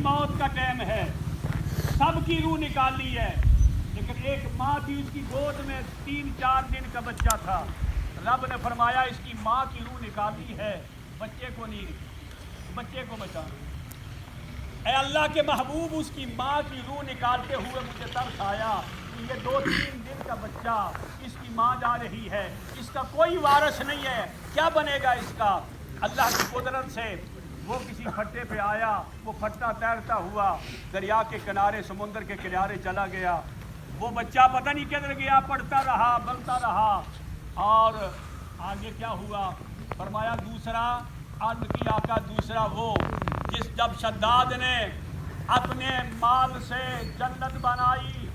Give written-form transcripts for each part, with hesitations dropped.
मौत का टाइम है, सबकी रूह निकाली है, लेकिन एक माँ थी, उसकी गोद में 3-4 दिन का बच्चा था। रब ने फरमाया इसकी माँ की रूह निकाली है, बच्चे को नहीं, बच्चे को बचा। ऐ अल्लाह के महबूब, उसकी माँ की रूह निकालते हुए मुझे तरस आया कि ये 2-3 दिन का बच्चा, इसकी माँ जा रही है, इसका कोई वारिस नहीं है, क्या बनेगा इसका। अल्लाह की कुदरत से वो किसी फट्टे पे आया, वो फट्टा तैरता हुआ दरिया के किनारे, समुद्र के किनारे चला गया। वो बच्चा पता नहीं किधर गया, पढ़ता रहा, बनता रहा। और आगे क्या हुआ, फरमाया दूसरा अर्द की आका, दूसरा वो जब शद्दाद ने अपने माल से जन्नत बनाई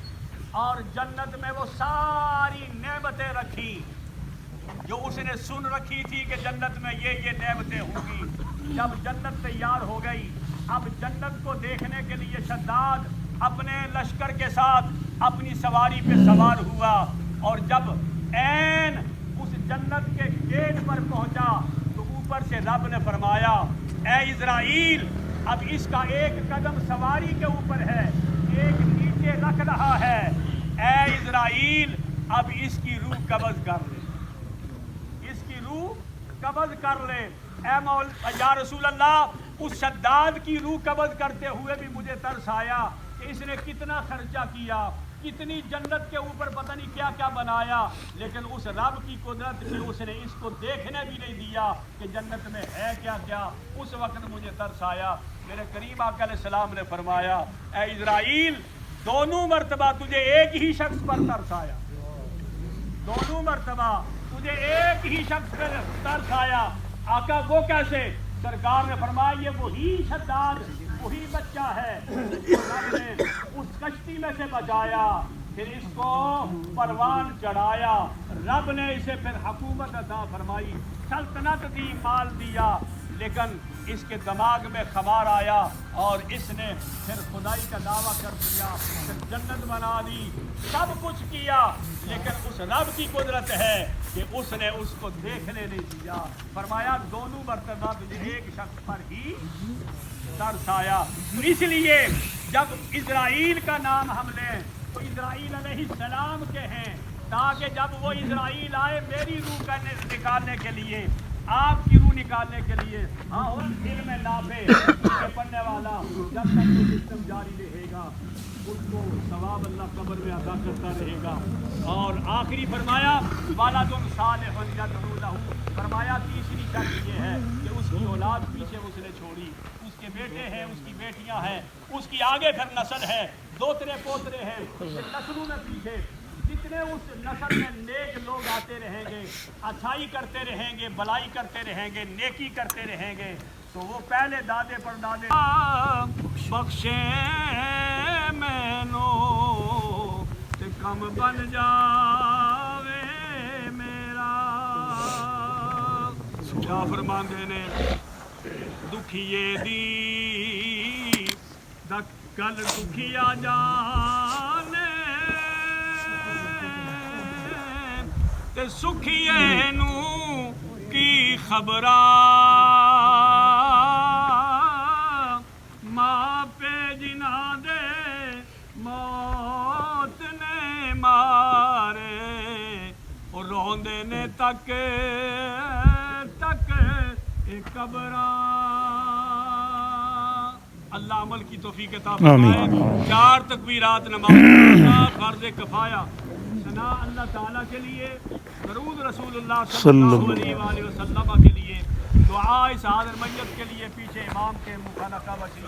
और जन्नत में वो सारी नेमतें रखी जो उसने सुन रखी थी कि जन्नत में ये नेमतें होंगी। जब जन्नत तैयार हो गई, अब जन्नत को देखने के लिए शद्दाद अपने लश्कर के साथ अपनी सवारी पे सवार हुआ। और जब ऐन उस जन्नत के गेट पर पहुंचा तो ऊपर से रब ने फरमाया, ऐ इज़राइल, अब इसका एक कदम सवारी के ऊपर है, एक नीचे रख रहा है। ऐ इज़राइल, अब इसकी रूह कब्ज़ कर ले, इसकी रूह कब्ज़ कर ले। ऐ मौला या रसूल अल्लाह, उस शद्दाद की रूह कब्ज़ करते हुए भी मुझे तरस आया कि इसने कितना खर्चा किया, कितनी जन्नत के ऊपर पता नहीं क्या क्या बनाया, लेकिन उस रब की कुदरत से उसने इसको देखने भी नहीं दिया कि जन्नत में है क्या क्या। उस वक्त मुझे तरस आया। मेरे करीम आका अलैहिस्सलाम ने फरमाया, ऐ इज़राइल, दोनों मर्तबा तुझे एक ही शख्स पर तरस आया, दोनों मर्तबा तुझे एक ही शख्स पर तरस आया। आका वो कैसे? सरकार ने फरमाया, ये वही शद्दाद, वही बच्चा है जो रब ने उस कश्ती में से बचाया, फिर इसको परवान चढ़ाया, रब ने इसे फिर हुकूमत अता फरमाई, सल्तनत दी, माल दिया, लेकिन इसके दिमाग में खबार आया और इसने फिर खुदाई का दावा कर दिया, फिर जन्नत बना दी, सब कुछ किया, लेकिन उस रब की कुदरत है कि उसने उसको देखने नहीं दिया। फरमाया दोनों मर्तबा तुझे एक शख्स पर ही तरस आया। तो इसलिए जब इज़राइल का नाम हम लें तो इज़राइल अलैहिस्सलाम के हैं, ताकि जब वो इज़राइल आए मेरी रूह निकालने के लिए, आपकी रूह निकालने के लिए। हाँ, और इल्म नाफे पढ़ने वाला जब तक ये सिस्टम जारी रहेगा उसको सवाब अल्लाह कब्र में अदा करता रहेगा। और आखिरी फरमाया वालदुन सालिहुन यदऊ लहू, फरमाया तीसरी शर्त ये है कि उसकी औलाद पीछे उसने छोड़ी, उसके बेटे हैं, उसकी बेटियां हैं, उसकी आगे फिर नस्ल है, दोतरे पोतरे हैं, नस्लों में पीछे जितने उस नस्ल में नेक लोग आते रहेंगे, अच्छाई करते रहेंगे, भलाई करते रहेंगे, नेकी करते रहेंगे, तो वो पहले दादे परदादे बख्शे मैनो ते कम बन जावे मेरा। क्या फरमांदे ने, दुखिए दी कल दुखिया जाने ते सुखिए नू की खबरा, माँ पे जिना दे मौत ने मारे, और रोंदे ने तक एक कबरा। अल्लाह अमल की तौफीक अता फरमाए। 4 तकबीरात नमाज फर्ज़ किफ़ाया, सना अल्लाह ताला के लिए, दरूद रसूलुल्लाह सल्लल्लाहु अलैहि वसल्लम के लिए, दुआ इस हाज़िर मैयत के लिए, पीछे इमाम के मुखालका बशी।